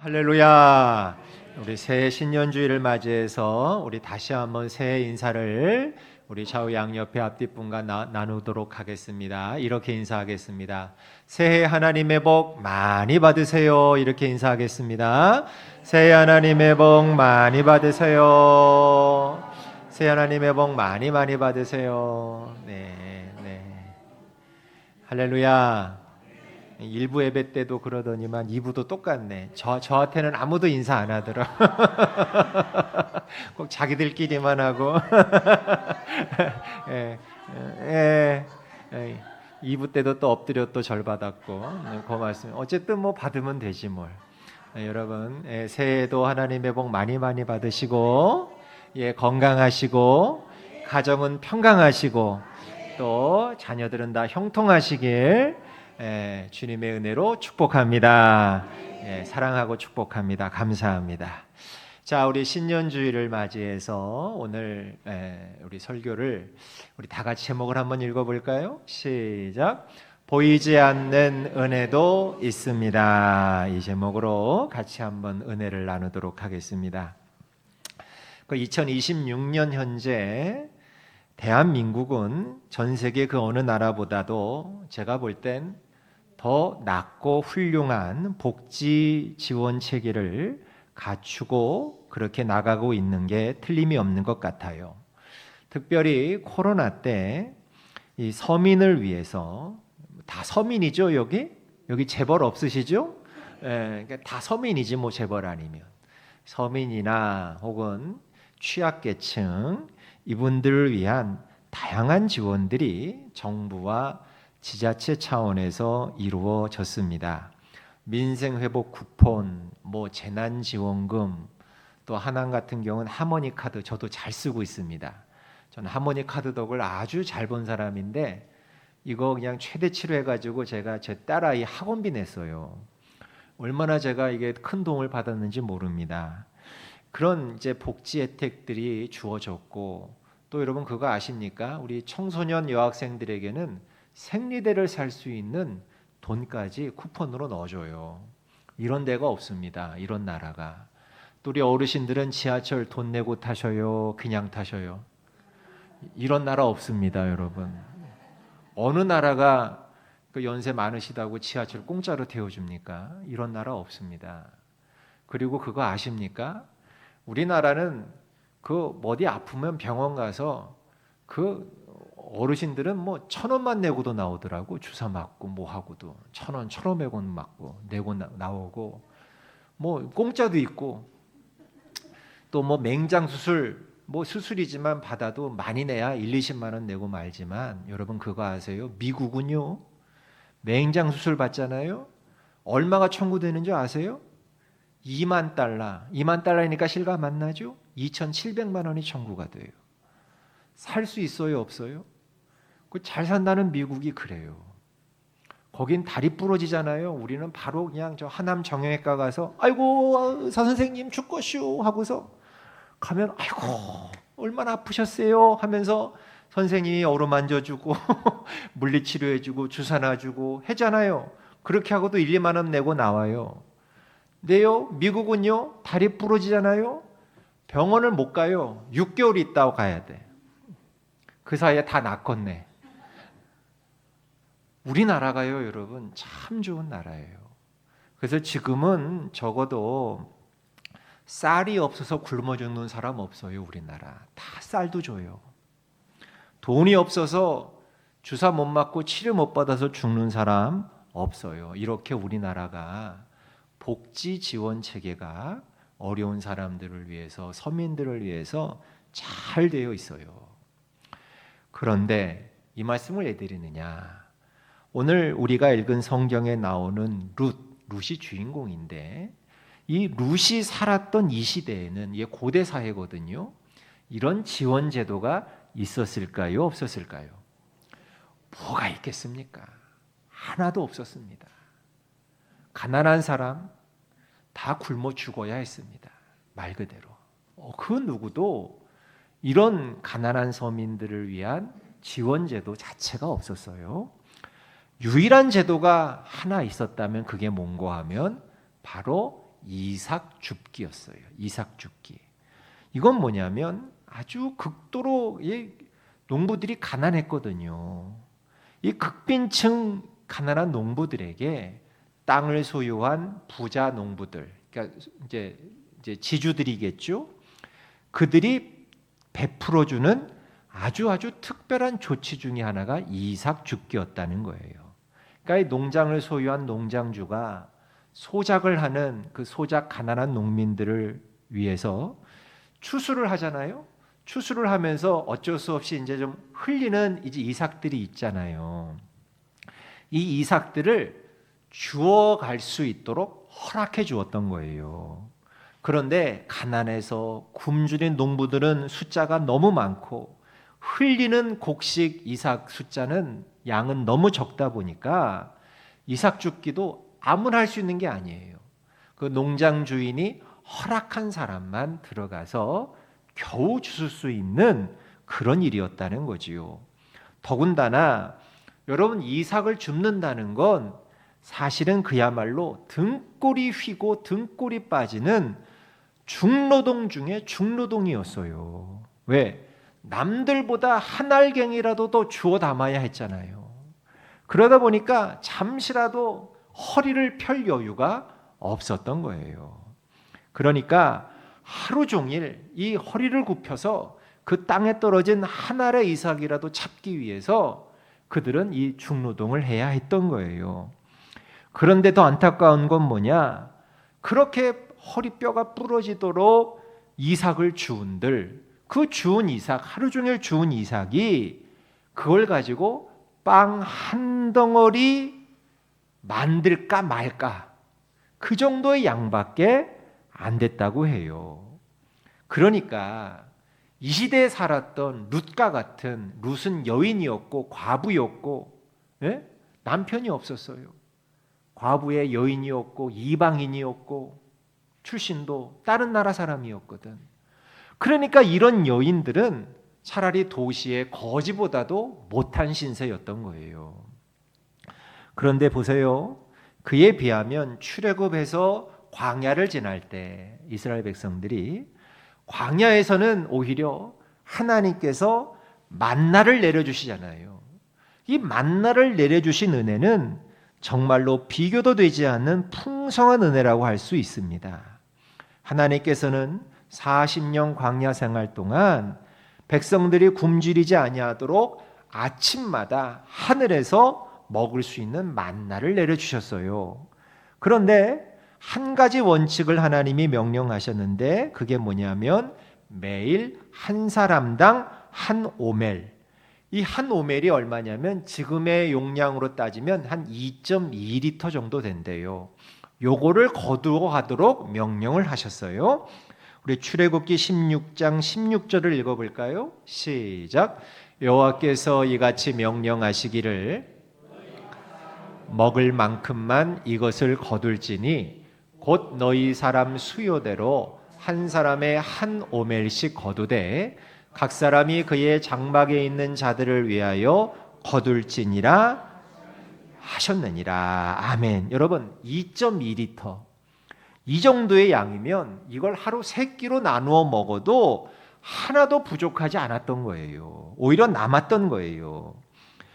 할렐루야. 우리 새해 신년주일을 맞이해서 우리 다시 한번 새해 인사를 우리 좌우 양옆에 앞뒷분과 나누도록 하겠습니다. 이렇게 인사하겠습니다. 새해 하나님의 복 많이 받으세요. 이렇게 인사하겠습니다. 새해 하나님의 복 많이 받으세요. 새해 하나님의 복 많이 받으세요. 네. 할렐루야. 1부 예배 때도 그러더니만 2부도 똑같네. 저한테는 아무도 인사 안 하더라. 꼭 자기들끼리만 하고. 예, 예, 예. 2부 때도 또 엎드려 또 절 받았고. 고맙습니다. 어쨌든 뭐 받으면 되지 뭘. 여러분 새해에도 하나님의 복 많이 받으시고, 건강하시고, 가정은 평강하시고, 또 자녀들은 다 형통하시길 주님의 은혜로 축복합니다. 사랑하고 축복합니다. 감사합니다. 자, 우리 신년주일을 맞이해서 오늘 우리 설교를 우리 다 같이 제목을 한번 읽어볼까요? 시작. 보이지 않는 은혜도 있습니다. 이 제목으로 같이 한번 은혜를 나누도록 하겠습니다. 2026년 현재 대한민국은 전 세계 그 어느 나라보다도 제가 볼 땐 더 낮고 훌륭한 복지 지원 체계를 갖추고 그렇게 나가고 있는 게 틀림이 없는 것 같아요. 특별히 코로나 때 이 서민을 위해서, 다 서민이죠, 여기 재벌 없으시죠? 그러니까 다 서민이지 뭐 재벌 아니면. 서민이나 혹은 취약계층 이분들을 위한 다양한 지원들이 정부와 지자체 차원에서 이루어졌습니다. 민생회복 쿠폰, 뭐 재난지원금, 또 하남 같은 경우는 하모니 카드 저도 잘 쓰고 있습니다. 저는 하모니 카드 덕을 아주 잘 본 사람인데 이거 그냥 최대치로 해가지고 제가 제 딸아이 학원비 냈어요. 얼마나 제가 이게 큰 도움을 받았는지 모릅니다. 그런 이제 복지 혜택들이 주어졌고, 또 여러분 그거 아십니까? 우리 청소년 여학생들에게는 생리대를 살 수 있는 돈까지 쿠폰으로 넣어줘요. 이런 데가 없습니다. 이런 나라가. 또 우리 어르신들은 지하철 돈 내고 타셔요? 그냥 타셔요? 이런 나라 없습니다, 여러분. 어느 나라가 그 연세 많으시다고 지하철 공짜로 태워줍니까? 이런 나라 없습니다. 그리고 그거 아십니까? 우리나라는 그 어디 아프면 병원 가서 그 어르신들은 뭐 1,000원만 내고도 나오더라고. 주사 맞고 뭐 하고도 1,000원, 1,500원 맞고 내고 나오고, 뭐 공짜도 있고, 또 뭐 맹장 수술, 뭐 수술이지만 받아도 많이 내야 1, 20만 원 내고 말지만, 여러분 그거 아세요? 미국은요, 맹장 수술 받잖아요. 얼마가 청구되는지 아세요? 2만 달러니까 실감 안 나죠? 2,700만 원이 청구가 돼요. 살 수 있어요, 없어요? 그 잘 산다는 미국이 그래요. 거긴 다리 부러지잖아요. 우리는 바로 그냥 저 하남 정형외과 가서 아이고 의사 선생님 죽겠슈 하고서 가면 아이고 얼마나 아프셨어요 하면서 선생님이 어루만져주고 물리치료해주고 주사 놔주고 하잖아요. 그렇게 하고도 1, 2만 원 내고 나와요. 근데요, 미국은요, 다리 부러지잖아요. 병원을 못 가요. 6개월 있다고 가야 돼. 그 사이에 다 낫겠네. 우리나라가요, 여러분, 참 좋은 나라예요. 그래서 지금은 적어도 쌀이 없어서 굶어 죽는 사람 없어요, 우리나라. 다 쌀도 줘요. 돈이 없어서 주사 못 맞고 치료 못 받아서 죽는 사람 없어요. 이렇게 우리나라가 복지 지원 체계가 어려운 사람들을 위해서, 서민들을 위해서 잘 되어 있어요. 그런데 이 말씀을 왜 드리느냐? 오늘 우리가 읽은 성경에 나오는 룻이 주인공인데, 이 룻이 살았던 이 시대에는, 이게 고대 사회거든요. 이런 지원 제도가 있었을까요? 없었을까요? 뭐가 있겠습니까? 하나도 없었습니다. 가난한 사람 다 굶어 죽어야 했습니다. 말 그대로. 그 누구도 이런 가난한 서민들을 위한 지원 제도 자체가 없었어요. 유일한 제도가 하나 있었다면 그게 뭔가 하면 바로 이삭 줍기였어요. 이삭 줍기. 이건 뭐냐면 아주 극도로 농부들이 가난했거든요. 이 극빈층 가난한 농부들에게 땅을 소유한 부자 농부들, 그러니까 이제 지주들이겠죠. 그들이 베풀어주는 아주 특별한 조치 중에 하나가 이삭 줍기였다는 거예요. 그러니까 이 농장을 소유한 농장주가 소작을 하는 그 소작 가난한 농민들을 위해서 추수를 하잖아요. 추수를 하면서 어쩔 수 없이 이제 좀 흘리는 이제 이삭들이 있잖아요. 이 이삭들을 주워갈 수 있도록 허락해 주었던 거예요. 그런데 가난해서 굶주린 농부들은 숫자가 너무 많고 흘리는 곡식 이삭 숫자는 양은 너무 적다 보니까 이삭 줍기도 아무나 할 수 있는 게 아니에요. 그 농장 주인이 허락한 사람만 들어가서 겨우 주실 수 있는 그런 일이었다는 거지요. 더군다나 여러분, 이삭을 줍는다는 건 사실은 그야말로 등골이 휘고 등골이 빠지는 중노동 중에 중노동이었어요. 왜? 남들보다 한 알갱이라도 더 주워 담아야 했잖아요. 그러다 보니까 잠시라도 허리를 펼 여유가 없었던 거예요. 그러니까 하루 종일 이 허리를 굽혀서 그 땅에 떨어진 한 알의 이삭이라도 잡기 위해서 그들은 이 중노동을 해야 했던 거예요. 그런데 더 안타까운 건 뭐냐? 그렇게 허리뼈가 부러지도록 이삭을 주운들, 그 주운 이삭, 하루 종일 주운 이삭이 그걸 가지고 빵 한 덩어리 만들까 말까, 그 정도의 양밖에 안 됐다고 해요. 그러니까 이 시대에 살았던 룻과 같은, 룻은 여인이었고 과부였고, 남편이 없었어요. 과부의 여인이었고 이방인이었고 출신도 다른 나라 사람이었거든. 그러니까 이런 여인들은 차라리 도시의 거지보다도 못한 신세였던 거예요. 그런데 보세요. 그에 비하면 출애굽해서 광야를 지날 때 이스라엘 백성들이 광야에서는 오히려 하나님께서 만나를 내려주시잖아요. 이 만나를 내려주신 은혜는 정말로 비교도 되지 않는 풍성한 은혜라고 할 수 있습니다. 하나님께서는 40년 광야 생활 동안 백성들이 굶주리지 아니하도록 아침마다 하늘에서 먹을 수 있는 만나를 내려주셨어요. 그런데 한 가지 원칙을 하나님이 명령하셨는데 그게 뭐냐면 매일 한 사람당 한 오멜. 이 한 오멜이 얼마냐면 지금의 용량으로 따지면 한 2.2리터 정도 된대요. 요거를 거두어 가도록 명령을 하셨어요. 우리 출애굽기 16장 16절을 읽어볼까요? 시작. 여호와께서 이같이 명령하시기를 먹을 만큼만 이것을 거둘지니 곧 너희 사람 수요대로 한 사람의 한 오멜씩 거두되 각 사람이 그의 장막에 있는 자들을 위하여 거둘지니라 하셨느니라. 아멘. 여러분 2.2리터 이 정도의 양이면 이걸 하루 3끼로 나누어 먹어도 하나도 부족하지 않았던 거예요. 오히려 남았던 거예요.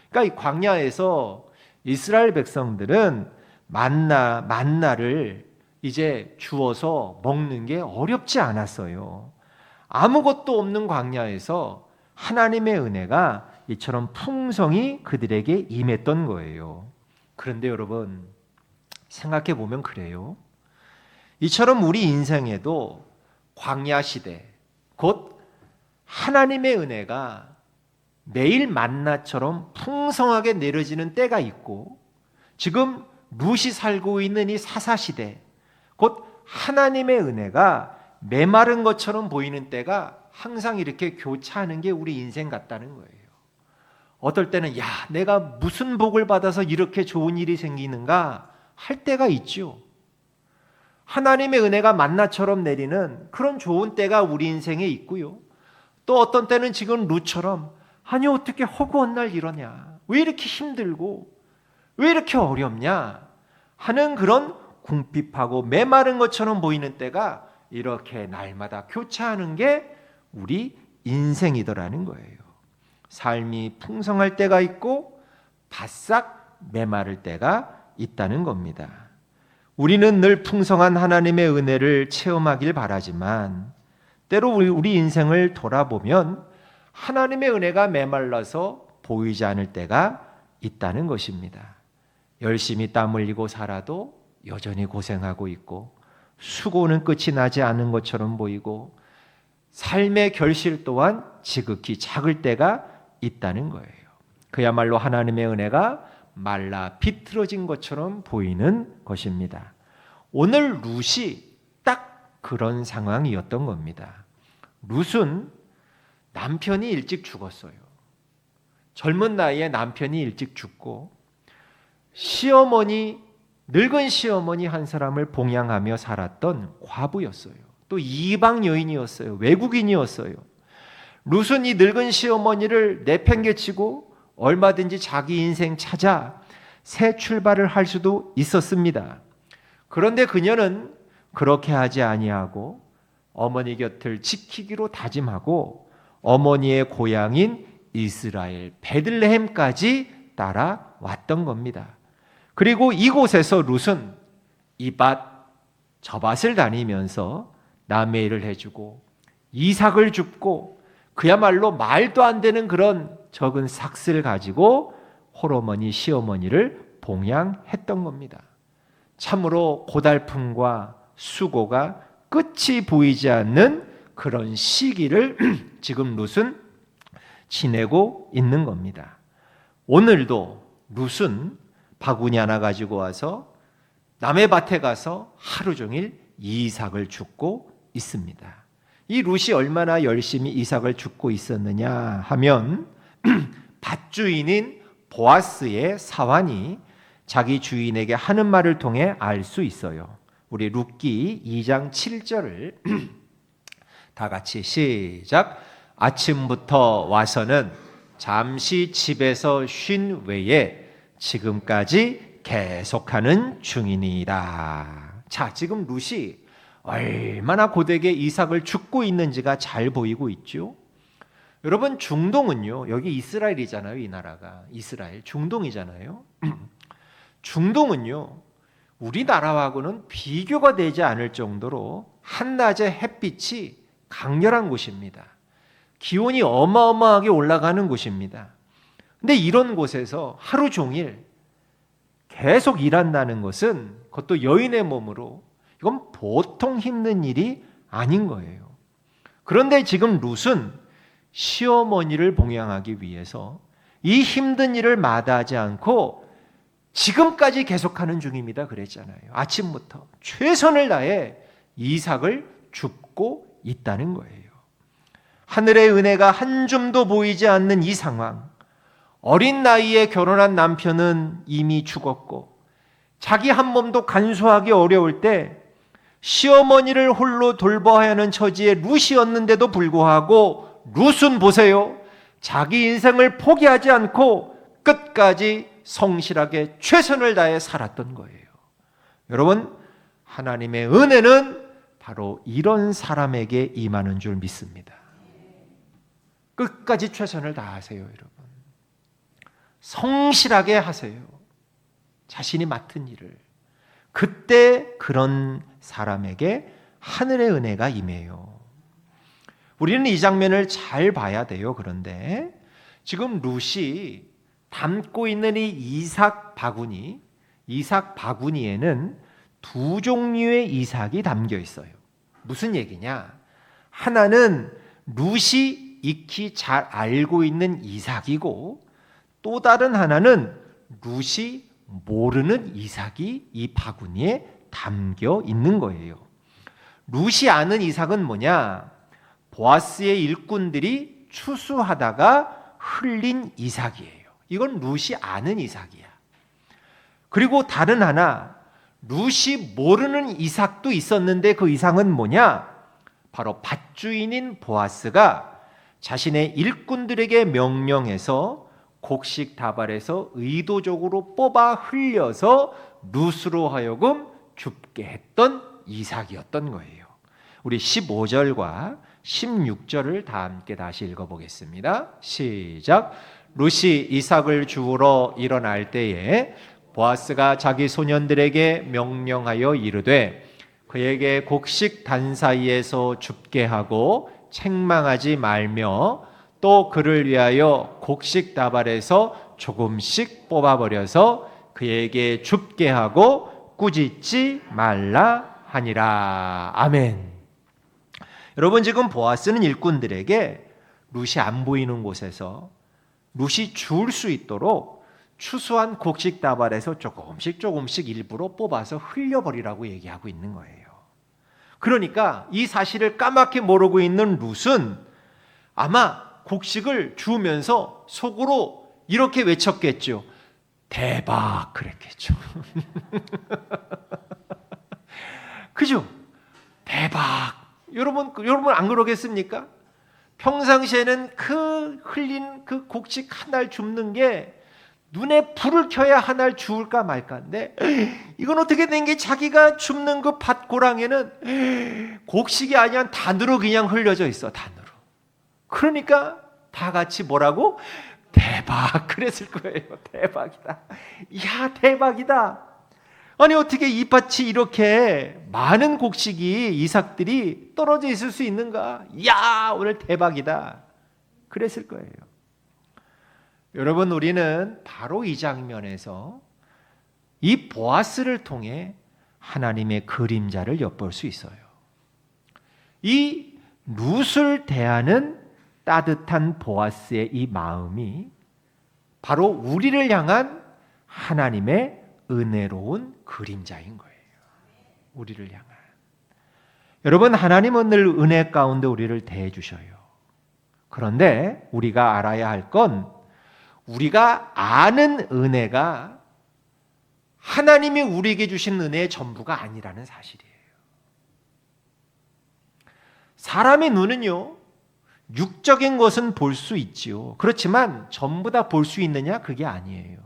그러니까 이 광야에서 이스라엘 백성들은 만나를 이제 주어서 먹는 게 어렵지 않았어요. 아무것도 없는 광야에서 하나님의 은혜가 이처럼 풍성히 그들에게 임했던 거예요. 그런데 여러분 생각해 보면 그래요. 이처럼 우리 인생에도 광야 시대, 곧 하나님의 은혜가 매일 만나처럼 풍성하게 내려지는 때가 있고 지금 룻이 살고 있는 이 사사시대, 곧 하나님의 은혜가 메마른 것처럼 보이는 때가 항상 이렇게 교차하는 게 우리 인생 같다는 거예요. 어떨 때는 야, 내가 무슨 복을 받아서 이렇게 좋은 일이 생기는가 할 때가 있죠. 하나님의 은혜가 만나처럼 내리는 그런 좋은 때가 우리 인생에 있고요. 또 어떤 때는 지금 룻처럼 아니 어떻게 허구한 날 이러냐, 왜 이렇게 힘들고 왜 이렇게 어렵냐 하는 그런 궁핍하고 메마른 것처럼 보이는 때가 이렇게 날마다 교차하는 게 우리 인생이더라는 거예요. 삶이 풍성할 때가 있고 바싹 메마를 때가 있다는 겁니다. 우리는 늘 풍성한 하나님의 은혜를 체험하길 바라지만 때로 우리 인생을 돌아보면 하나님의 은혜가 메말라서 보이지 않을 때가 있다는 것입니다. 열심히 땀 흘리고 살아도 여전히 고생하고 있고 수고는 끝이 나지 않은 것처럼 보이고 삶의 결실 또한 지극히 작을 때가 있다는 거예요. 그야말로 하나님의 은혜가 말라 비틀어진 것처럼 보이는 것입니다. 오늘 룻이 딱 그런 상황이었던 겁니다. 룻은 남편이 일찍 죽었어요. 젊은 나이에 남편이 일찍 죽고 늙은 시어머니 한 사람을 봉양하며 살았던 과부였어요. 또 이방 여인이었어요. 외국인이었어요. 룻은 이 늙은 시어머니를 내팽개치고 얼마든지 자기 인생 찾아 새 출발을 할 수도 있었습니다. 그런데 그녀는 그렇게 하지 아니하고 어머니 곁을 지키기로 다짐하고 어머니의 고향인 이스라엘 베들레헴까지 따라왔던 겁니다. 그리고 이곳에서 룻은 이 밭, 저 밭을 다니면서 남의 일을 해주고 이삭을 줍고 그야말로 말도 안 되는 그런 적은 삭스를 가지고 홀어머니 시어머니를 봉양했던 겁니다. 참으로 고달픔과 수고가 끝이 보이지 않는 그런 시기를 지금 룻은 지내고 있는 겁니다. 오늘도 룻은 바구니 하나 가지고 와서 남의 밭에 가서 하루 종일 이삭을 줍고 있습니다. 이 룻이 얼마나 열심히 이삭을 줍고 있었느냐 하면 밭주인인 보아스의 사환이 자기 주인에게 하는 말을 통해 알 수 있어요. 우리 룻기 2장 7절을 다 같이 시작. 아침부터 와서는 잠시 집에서 쉰 외에 지금까지 계속하는 중이니이다. 자, 지금 룻이 얼마나 고되게 이삭을 줍고 있는지가 잘 보이고 있죠. 여러분, 중동은요, 여기 이스라엘이잖아요. 이 나라가 이스라엘 중동이잖아요. 중동은요, 우리나라하고는 비교가 되지 않을 정도로 한낮의 햇빛이 강렬한 곳입니다. 기온이 어마어마하게 올라가는 곳입니다. 근데 이런 곳에서 하루 종일 계속 일한다는 것은 그것도 여인의 몸으로 이건 보통 힘든 일이 아닌 거예요. 그런데 지금 룻은 시어머니를 봉양하기 위해서 이 힘든 일을 마다하지 않고 지금까지 계속하는 중입니다. 그랬잖아요. 아침부터 최선을 다해 이삭을 줍고 있다는 거예요. 하늘의 은혜가 한 줌도 보이지 않는 이 상황, 어린 나이에 결혼한 남편은 이미 죽었고 자기 한 몸도 간수하기 어려울 때 시어머니를 홀로 돌봐야 하는 처지의 룻이었는데도 불구하고 룻은 보세요. 자기 인생을 포기하지 않고 끝까지 성실하게 최선을 다해 살았던 거예요. 여러분, 하나님의 은혜는 바로 이런 사람에게 임하는 줄 믿습니다. 끝까지 최선을 다하세요, 여러분. 성실하게 하세요. 자신이 맡은 일을. 그때 그런 사람에게 하늘의 은혜가 임해요. 우리는 이 장면을 잘 봐야 돼요. 그런데 지금 룻이 담고 있는 이 이삭 바구니에는 두 종류의 이삭이 담겨 있어요. 무슨 얘기냐? 하나는 룻이 익히 잘 알고 있는 이삭이고 또 다른 하나는 룻이 모르는 이삭이 이 바구니에 담겨 있는 거예요. 룻이 아는 이삭은 뭐냐? 보아스의 일꾼들이 추수하다가 흘린 이삭이에요. 이건 룻이 아는 이삭이야. 그리고 다른 하나, 룻이 모르는 이삭도 있었는데 그 이삭은 뭐냐? 바로 밭주인인 보아스가 자신의 일꾼들에게 명령해서 곡식 다발에서 의도적으로 뽑아 흘려서 룻으로 하여금 줍게 했던 이삭이었던 거예요. 우리 15절과 16절을 다 함께 다시 읽어보겠습니다. 시작. 룻이 이삭을 주우러 일어날 때에 보아스가 자기 소년들에게 명령하여 이르되 그에게 곡식 단 사이에서 줍게 하고 책망하지 말며 또 그를 위하여 곡식 다발에서 조금씩 뽑아버려서 그에게 줍게 하고 꾸짖지 말라 하니라. 아멘. 여러분, 지금 보아스는 일꾼들에게 룻이 안 보이는 곳에서 룻이 주울 수 있도록 추수한 곡식 다발에서 조금씩 일부러 뽑아서 흘려버리라고 얘기하고 있는 거예요. 그러니까 이 사실을 까맣게 모르고 있는 룻은 아마 곡식을 주우면서 속으로 이렇게 외쳤겠죠. 대박, 그랬겠죠. 그죠? 대박. 여러분 안 그러겠습니까? 평상시에는 그 흘린 그 곡식 한 알 줍는 게 눈에 불을 켜야 한 알 주울까 말까인데, 이건 어떻게 된 게 자기가 줍는 그 밭고랑에는 곡식이 아니야 단으로 그냥 흘려져 있어. 단으로. 그러니까 다 같이 뭐라고? 대박, 그랬을 거예요. 대박이다. 이야, 대박이다. 아니, 어떻게 이 밭이 이렇게 많은 곡식이, 이삭들이 떨어져 있을 수 있는가? 이야, 오늘 대박이다. 그랬을 거예요. 여러분, 우리는 바로 이 장면에서 이 보아스를 통해 하나님의 그림자를 엿볼 수 있어요. 이 룻을 대하는 따뜻한 보아스의 이 마음이 바로 우리를 향한 하나님의 은혜로운 그림자인 거예요. 우리를 향한. 여러분, 하나님은 늘 은혜 가운데 우리를 대해 주셔요. 그런데 우리가 알아야 할 건, 우리가 아는 은혜가 하나님이 우리에게 주신 은혜의 전부가 아니라는 사실이에요. 사람의 눈은요, 육적인 것은 볼 수 있지요. 그렇지만 전부 다 볼 수 있느냐? 그게 아니에요.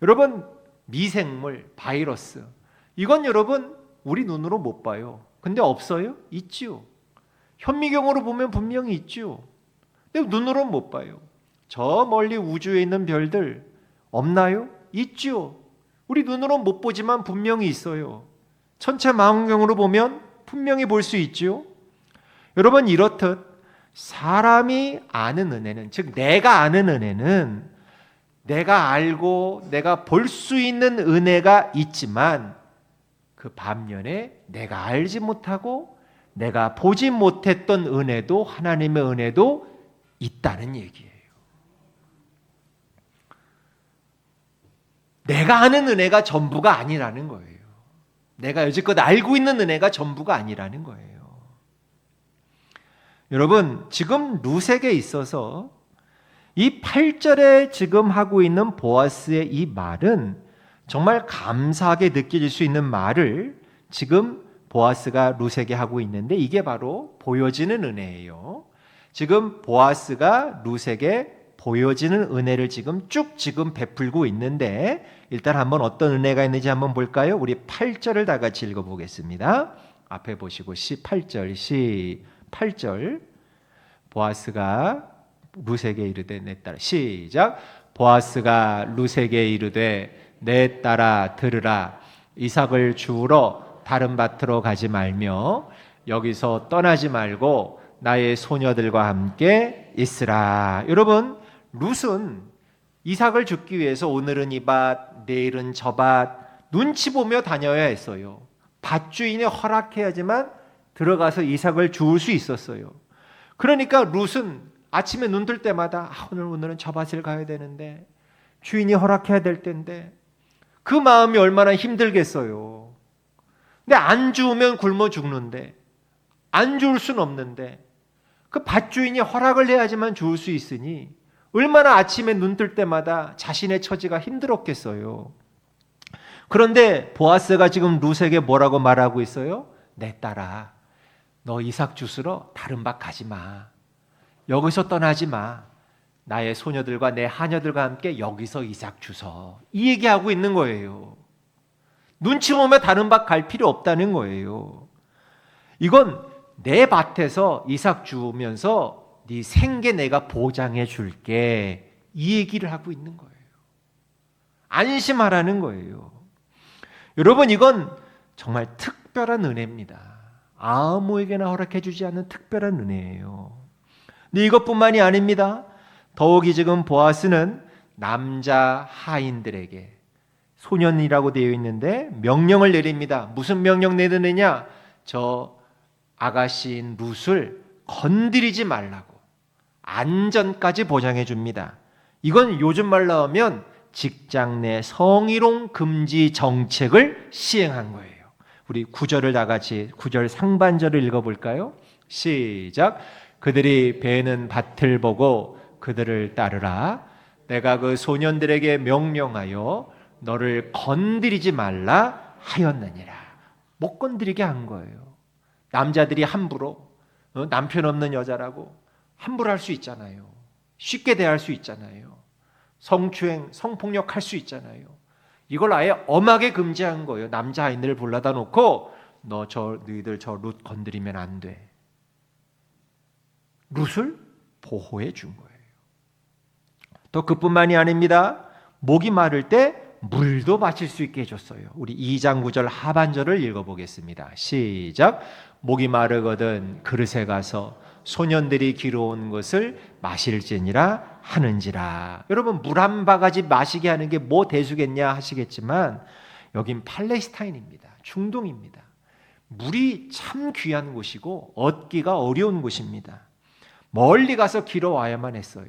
여러분, 미생물, 바이러스, 이건 여러분 우리 눈으로 못 봐요. 근데 없어요? 있지요. 현미경으로 보면 분명히 있지요. 근데 눈으로는 못 봐요. 저 멀리 우주에 있는 별들 없나요? 있지요. 우리 눈으로는 못 보지만 분명히 있어요. 천체 망원경으로 보면 분명히 볼 수 있지요. 여러분, 이렇듯 사람이 아는 은혜는, 즉 내가 아는 은혜는 내가 알고 내가 볼 수 있는 은혜가 있지만, 그 반면에 내가 알지 못하고 내가 보지 못했던 은혜도, 하나님의 은혜도 있다는 얘기예요. 내가 아는 은혜가 전부가 아니라는 거예요. 내가 여지껏 알고 있는 은혜가 전부가 아니라는 거예요. 여러분, 지금 룻에게 있어서 이 8절에 지금 하고 있는 보아스의 이 말은 정말 감사하게 느껴질 수 있는 말을 지금 보아스가 룻에게 하고 있는데, 이게 바로 보여지는 은혜예요. 지금 보아스가 룻에게 보여지는 은혜를 지금 베풀고 있는데, 일단 한번 어떤 은혜가 있는지 한번 볼까요? 우리 8절을 다 같이 읽어보겠습니다. 앞에 보시고 8절 8절. 보아스가 룻에게 이르되 내 딸아, 시작. 보아스가 룻에게 이르되 내 딸아 들으라. 이삭을 주우러 다른 밭으로 가지 말며 여기서 떠나지 말고 나의 소녀들과 함께 있으라. 여러분, 룻은 이삭을 줍기 위해서 오늘은 이 밭, 내일은 저 밭 눈치 보며 다녀야 했어요. 밭주인이 허락해야지만 들어가서 이삭을 주울 수 있었어요. 그러니까 룻은 아침에 눈 뜰 때마다 오늘은 저 밭을 가야 되는데, 주인이 허락해야 될 텐데, 그 마음이 얼마나 힘들겠어요. 근데 안 주우면 굶어 죽는데, 안 주울 수는 없는데, 그 밭주인이 허락을 해야지만 주울 수 있으니 얼마나 아침에 눈 뜰 때마다 자신의 처지가 힘들었겠어요. 그런데 보아스가 지금 룻에게 뭐라고 말하고 있어요? 내 딸아, 너 이삭 주스러 다른 밭 가지 마. 여기서 떠나지 마. 나의 소녀들과 내 하녀들과 함께 여기서 이삭 주서. 이 얘기하고 있는 거예요. 눈치 보며 다른 밭 갈 필요 없다는 거예요. 이건 내 밭에서 이삭 주우면서 네 생계 내가 보장해 줄게, 이 얘기를 하고 있는 거예요. 안심하라는 거예요. 여러분, 이건 정말 특별한 은혜입니다. 아무에게나 허락해 주지 않는 특별한 은혜예요. 근데 이것뿐만이 아닙니다. 더욱이 지금 보아스는 남자 하인들에게, 소년이라고 되어 있는데 명령을 내립니다. 무슨 명령 내리느냐? 저 아가씨인 룻을 건드리지 말라고 안전까지 보장해 줍니다. 이건 요즘 말로 하면 직장 내 성희롱 금지 정책을 시행한 거예요. 우리 9절을 다 같이 9절 상반절을 읽어볼까요? 시작. 그들이 베는 밭을 보고 그들을 따르라. 내가 그 소년들에게 명령하여 너를 건드리지 말라 하였느니라. 못 건드리게 한 거예요. 남자들이 함부로 남편 없는 여자라고 함부로 할 수 있잖아요. 쉽게 대할 수 있잖아요. 성추행, 성폭력 할 수 있잖아요. 이걸 아예 엄하게 금지한 거예요. 남자 아이들을 불러다 놓고 너희들 저 룻 건드리면 안 돼. 룻을 보호해 준 거예요. 또 그뿐만이 아닙니다. 목이 마를 때 물도 마실 수 있게 해줬어요. 우리 2장 9절 하반절을 읽어보겠습니다. 시작. 목이 마르거든 그릇에 가서 소년들이 기러온 것을 마실지니라 하는지라. 여러분, 물 한 바가지 마시게 하는 게 뭐 대수겠냐 하시겠지만 여긴 팔레스타인입니다. 중동입니다. 물이 참 귀한 곳이고 얻기가 어려운 곳입니다. 멀리 가서 길어와야만 했어요.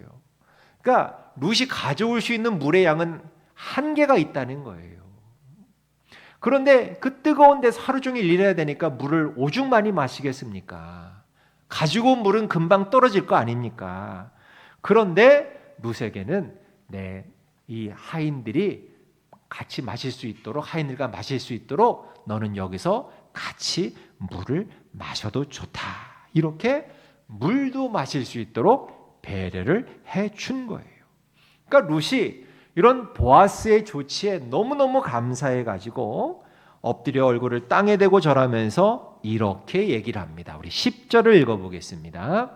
그러니까 룻이 가져올 수 있는 물의 양은 한계가 있다는 거예요. 그런데 그 뜨거운 데서 하루 종일 일해야 되니까 물을 오죽 많이 마시겠습니까? 가지고 온 물은 금방 떨어질 거 아닙니까? 그런데 룻에게는 이 하인들이 같이 마실 수 있도록, 하인들과 마실 수 있도록 너는 여기서 같이 물을 마셔도 좋다. 이렇게 물도 마실 수 있도록 배려를 해준 거예요. 그러니까 룻이 이런 보아스의 조치에 너무너무 감사해가지고 엎드려 얼굴을 땅에 대고 절하면서 이렇게 얘기를 합니다. 우리 10절을 읽어보겠습니다.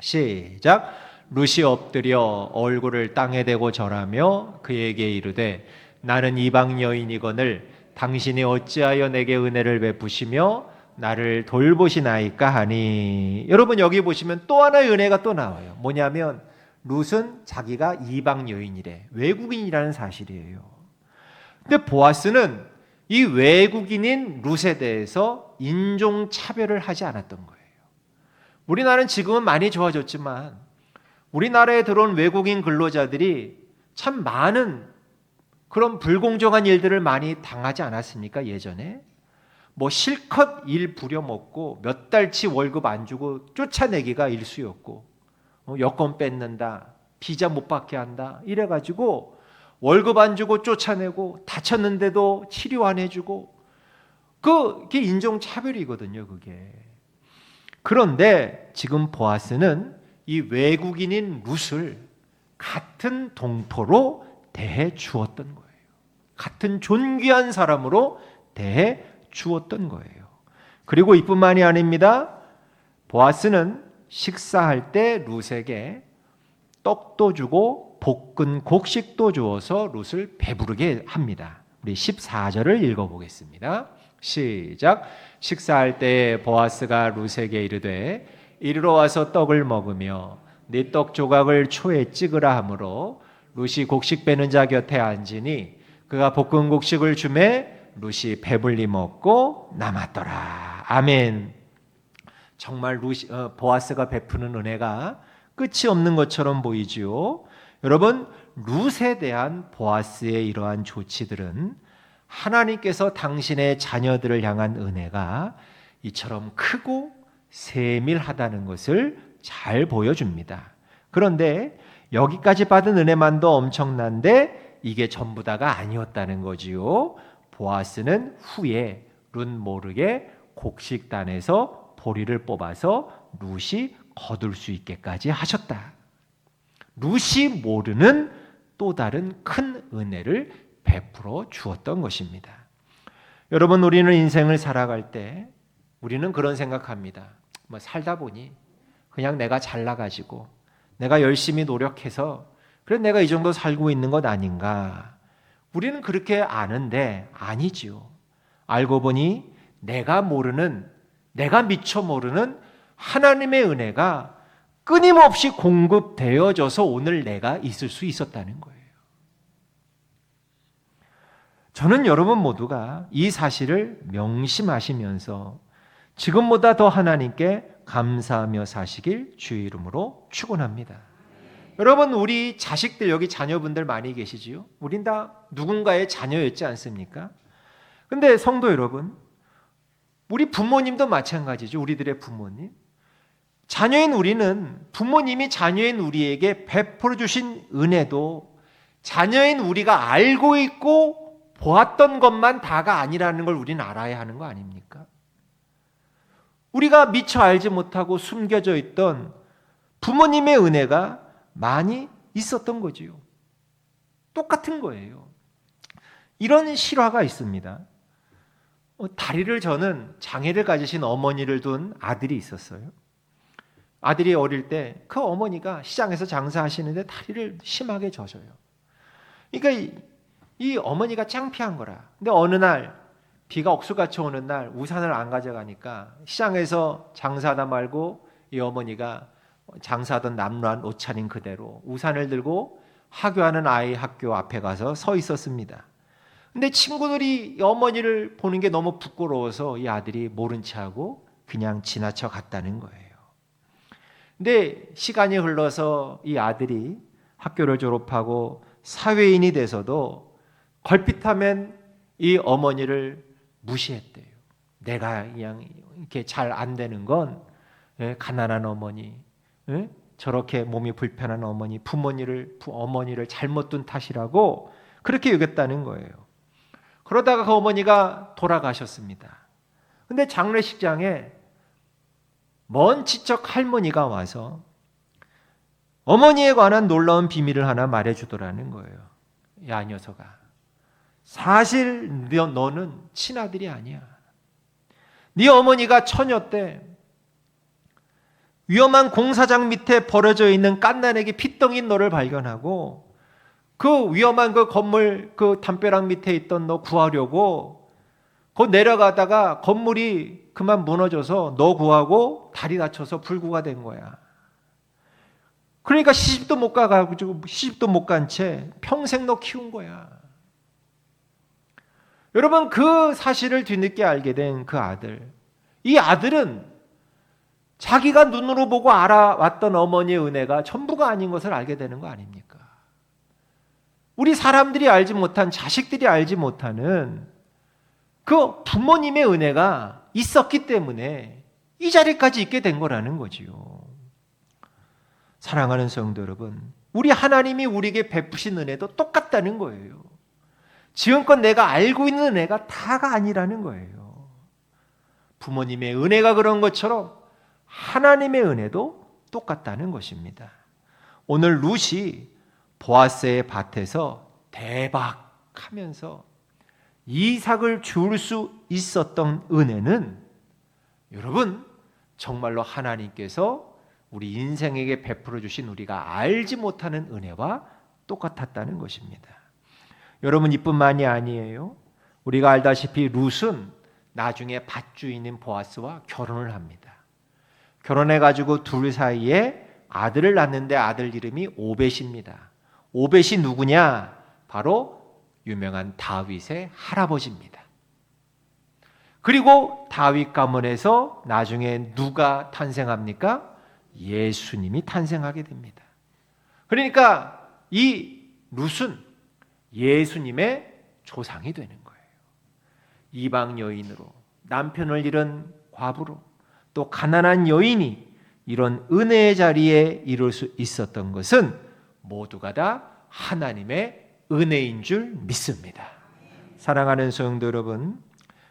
시작. 룻이 엎드려 얼굴을 땅에 대고 절하며 그에게 이르되 나는 이방 여인이거늘 당신이 어찌하여 내게 은혜를 베푸시며 나를 돌보시나이까 하니. 여러분, 여기 보시면 또 하나의 은혜가 또 나와요. 뭐냐면 룻은 자기가 이방 여인이래, 외국인이라는 사실이에요. 근데 보아스는 이 외국인인 룻에 대해서 인종 차별을 하지 않았던 거예요. 우리나라는 지금은 많이 좋아졌지만 우리나라에 들어온 외국인 근로자들이 참 많은 그런 불공정한 일들을 많이 당하지 않았습니까? 예전에 뭐 실컷 일 부려먹고 몇 달치 월급 안 주고 쫓아내기가 일쑤였고, 여권 뺏는다, 비자 못 받게 한다, 이래가지고 월급 안 주고 쫓아내고 다쳤는데도 치료 안 해주고, 그게 인종차별이거든요, 그게. 그런데 지금 보아스는 이 외국인인 룻을 같은 동포로 대해 주었던 거예요. 같은 존귀한 사람으로 대해 주었던 거예요. 그리고 이뿐만이 아닙니다. 보아스는 식사할 때 룻에게 떡도 주고 볶은 곡식도 주어서 룻을 배부르게 합니다. 우리 14절을 읽어보겠습니다. 시작. 식사할 때 보아스가 룻에게 이르되 이리로 와서 떡을 먹으며 네 떡 조각을 초에 찍으라 하므로 룻이 곡식 빼는 자 곁에 앉으니 그가 볶은 곡식을 주매 룻이 배불리 먹고 남았더라. 아멘. 정말 보아스가 베푸는 은혜가 끝이 없는 것처럼 보이지요. 여러분, 룻에 대한 보아스의 이러한 조치들은 하나님께서 당신의 자녀들을 향한 은혜가 이처럼 크고 세밀하다는 것을 잘 보여줍니다. 그런데 여기까지 받은 은혜만도 엄청난데 이게 전부 다가 아니었다는 거지요. 보아스는 후에 룻 모르게 곡식단에서 보리를 뽑아서 룻이 거둘 수 있게까지 하셨다. 룻이 모르는 또 다른 큰 은혜를 베풀어 주었던 것입니다. 여러분, 우리는 인생을 살아갈 때 우리는 그런 생각합니다. 뭐 살다 보니 그냥 내가 잘나가지고 내가 열심히 노력해서 그래 내가 이 정도 살고 있는 것 아닌가. 우리는 그렇게 아는데 아니지요. 알고 보니 내가 모르는, 내가 미처 모르는 하나님의 은혜가 끊임없이 공급되어져서 오늘 내가 있을 수 있었다는 거예요. 저는 여러분 모두가 이 사실을 명심하시면서 지금보다 더 하나님께 감사하며 사시길 주의 이름으로 축원합니다. 여러분, 우리 자식들, 여기 자녀분들 많이 계시지요? 우린 다 누군가의 자녀였지 않습니까? 근데 성도 여러분, 우리 부모님도 마찬가지죠. 우리들의 부모님. 자녀인 우리는 부모님이 자녀인 우리에게 베풀어 주신 은혜도 자녀인 우리가 알고 있고 보았던 것만 다가 아니라는 걸 우리는 알아야 하는 거 아닙니까? 우리가 미처 알지 못하고 숨겨져 있던 부모님의 은혜가 많이 있었던 거지요. 똑같은 거예요. 이런 실화가 있습니다. 다리를 저는 장애를 가지신 어머니를 둔 아들이 있었어요. 아들이 어릴 때 그 어머니가 시장에서 장사하시는데 다리를 심하게 젖어요. 그러니까 이 어머니가 창피한 거라. 근데 어느 날 비가 억수같이 오는 날 우산을 안 가져가니까 시장에서 장사하다 말고 이 어머니가 장사하던 남루한 옷 차림 그대로 우산을 들고 하교하는 아이 학교 앞에 가서 서 있었습니다. 근데 친구들이 이 어머니를 보는 게 너무 부끄러워서 이 아들이 모른 체하고 그냥 지나쳐 갔다는 거예요. 근데 시간이 흘러서 이 아들이 학교를 졸업하고 사회인이 돼서도 걸핏하면 이 어머니를 무시했대요. 내가 그냥 이렇게 잘 안 되는 건 가난한 어머니, 저렇게 몸이 불편한 어머니, 어머니를 잘못 둔 탓이라고 그렇게 여겼다는 거예요. 그러다가 그 어머니가 돌아가셨습니다. 근데 장례식장에 먼 지적 할머니가 와서 어머니에 관한 놀라운 비밀을 하나 말해주더라는 거예요. 야, 녀석아, 사실 너는 친아들이 아니야. 네 어머니가 처녀 때 위험한 공사장 밑에 버려져 있는 깐난에게 핏덩인 너를 발견하고 그 위험한 그 건물 그 담벼락 밑에 있던 너 구하려고 곧 내려가다가 건물이 그만 무너져서 너 구하고 다리 다쳐서 불구가 된 거야. 그러니까 시집도 못 가가지고 시집도 못 간 채 평생 너 키운 거야. 여러분, 그 사실을 뒤늦게 알게 된 그 아들, 이 아들은 자기가 눈으로 보고 알아왔던 어머니의 은혜가 전부가 아닌 것을 알게 되는 거 아닙니까? 우리 사람들이 알지 못한, 자식들이 알지 못하는 그 부모님의 은혜가 있었기 때문에 이 자리까지 있게 된 거라는 거지요. 사랑하는 성도 여러분, 우리 하나님이 우리에게 베푸신 은혜도 똑같다는 거예요. 지금껏 내가 알고 있는 은혜가 다가 아니라는 거예요. 부모님의 은혜가 그런 것처럼 하나님의 은혜도 똑같다는 것입니다. 오늘 룻이 보아스의 밭에서 대박 하면서 이삭을 줄 수 있었던 은혜는 여러분 정말로 하나님께서 우리 인생에게 베풀어 주신 우리가 알지 못하는 은혜와 똑같았다는 것입니다. 여러분, 이뿐만이 아니에요. 우리가 알다시피 룻은 나중에 밭주인인 보아스와 결혼을 합니다. 결혼해가지고 둘 사이에 아들을 낳는데 아들 이름이 오벳입니다. 오벳이 누구냐? 바로 유명한 다윗의 할아버지입니다. 그리고 다윗 가문에서 나중에 누가 탄생합니까? 예수님이 탄생하게 됩니다. 그러니까 이 룻은 예수님의 조상이 되는 거예요. 이방 여인으로, 남편을 잃은 과부로, 또 가난한 여인이 이런 은혜의 자리에 이룰 수 있었던 것은 모두가 다 하나님의 은혜인 줄 믿습니다. 사랑하는 성도 여러분,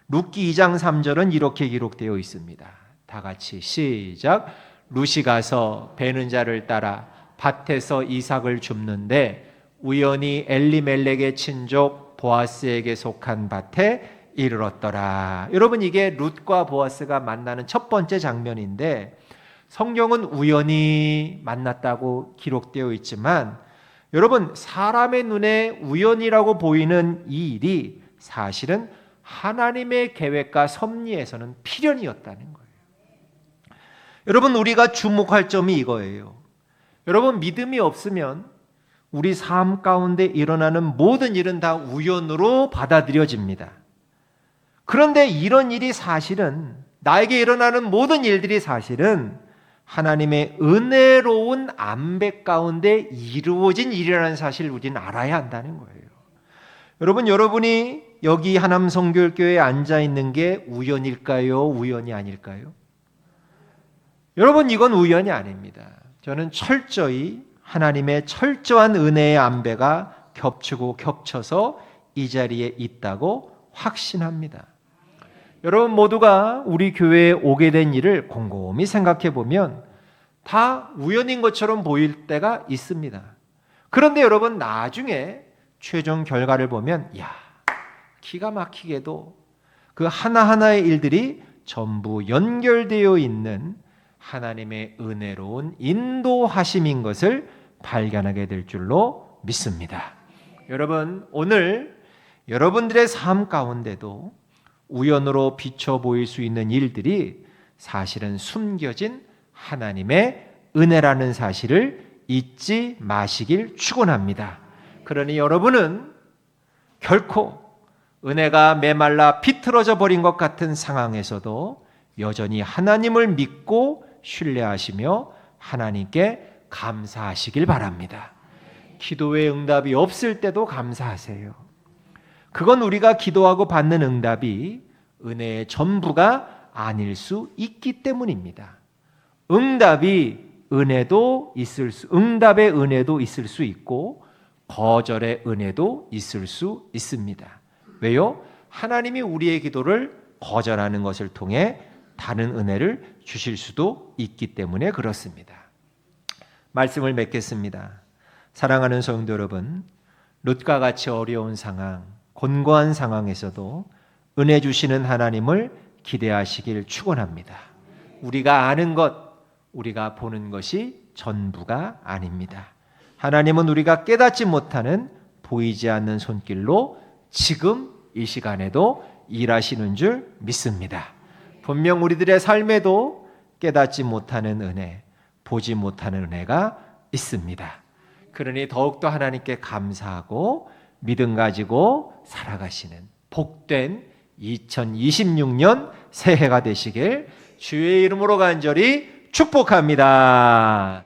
룻기 2장 3절은 이렇게 기록되어 있습니다. 다 같이 시작. 룻이 가서 베는 자를 따라 밭에서 이삭을 줍는데 우연히 엘리멜렉의 친족 보아스에게 속한 밭에 이르렀더라. 여러분, 이게 룻과 보아스가 만나는 첫 번째 장면인데 성경은 우연히 만났다고 기록되어 있지만 여러분, 사람의 눈에 우연이라고 보이는 이 일이 사실은 하나님의 계획과 섭리에서는 필연이었다는 거예요. 여러분, 우리가 주목할 점이 이거예요. 여러분, 믿음이 없으면 우리 삶 가운데 일어나는 모든 일은 다 우연으로 받아들여집니다. 그런데 이런 일이 사실은, 나에게 일어나는 모든 일들이 사실은 하나님의 은혜로운 안배 가운데 이루어진 일이라는 사실을 우리는 알아야 한다는 거예요. 여러분, 여러분이 여기 하남성교회에 앉아 있는 게 우연일까요? 우연이 아닐까요? 여러분, 이건 우연이 아닙니다. 저는 철저히 하나님의 철저한 은혜의 안배가 겹치고 겹쳐서 이 자리에 있다고 확신합니다. 여러분 모두가 우리 교회에 오게 된 일을 곰곰이 생각해 보면 다 우연인 것처럼 보일 때가 있습니다. 그런데 여러분, 나중에 최종 결과를 보면 기가 막히게도 그 하나하나의 일들이 전부 연결되어 있는 하나님의 은혜로운 인도하심인 것을 발견하게 될 줄로 믿습니다. 여러분, 오늘 여러분들의 삶 가운데도 우연으로 비춰 보일 수 있는 일들이 사실은 숨겨진 하나님의 은혜라는 사실을 잊지 마시길 축원합니다. 그러니 여러분은 결코 은혜가 메말라 비틀어져 버린 것 같은 상황에서도 여전히 하나님을 믿고 신뢰하시며 하나님께 감사하시길 바랍니다. 기도의 응답이 없을 때도 감사하세요. 그건 우리가 기도하고 받는 응답이 은혜의 전부가 아닐 수 있기 때문입니다. 응답의 은혜도 있을 수 있고 거절의 은혜도 있을 수 있습니다. 왜요? 하나님이 우리의 기도를 거절하는 것을 통해 다른 은혜를 주실 수도 있기 때문에 그렇습니다. 말씀을 맺겠습니다. 사랑하는 성도 여러분, 룻과 같이 어려운 상황, 곤고한 상황에서도 은혜 주시는 하나님을 기대하시길 축원합니다. 우리가 아는 것, 우리가 보는 것이 전부가 아닙니다. 하나님은 우리가 깨닫지 못하는 보이지 않는 손길로 지금 이 시간에도 일하시는 줄 믿습니다. 분명 우리들의 삶에도 깨닫지 못하는 은혜, 보지 못하는 은혜가 있습니다. 그러니 더욱더 하나님께 감사하고 믿음 가지고 살아가시는 복된 2026년 새해가 되시길 주의 이름으로 간절히 축복합니다.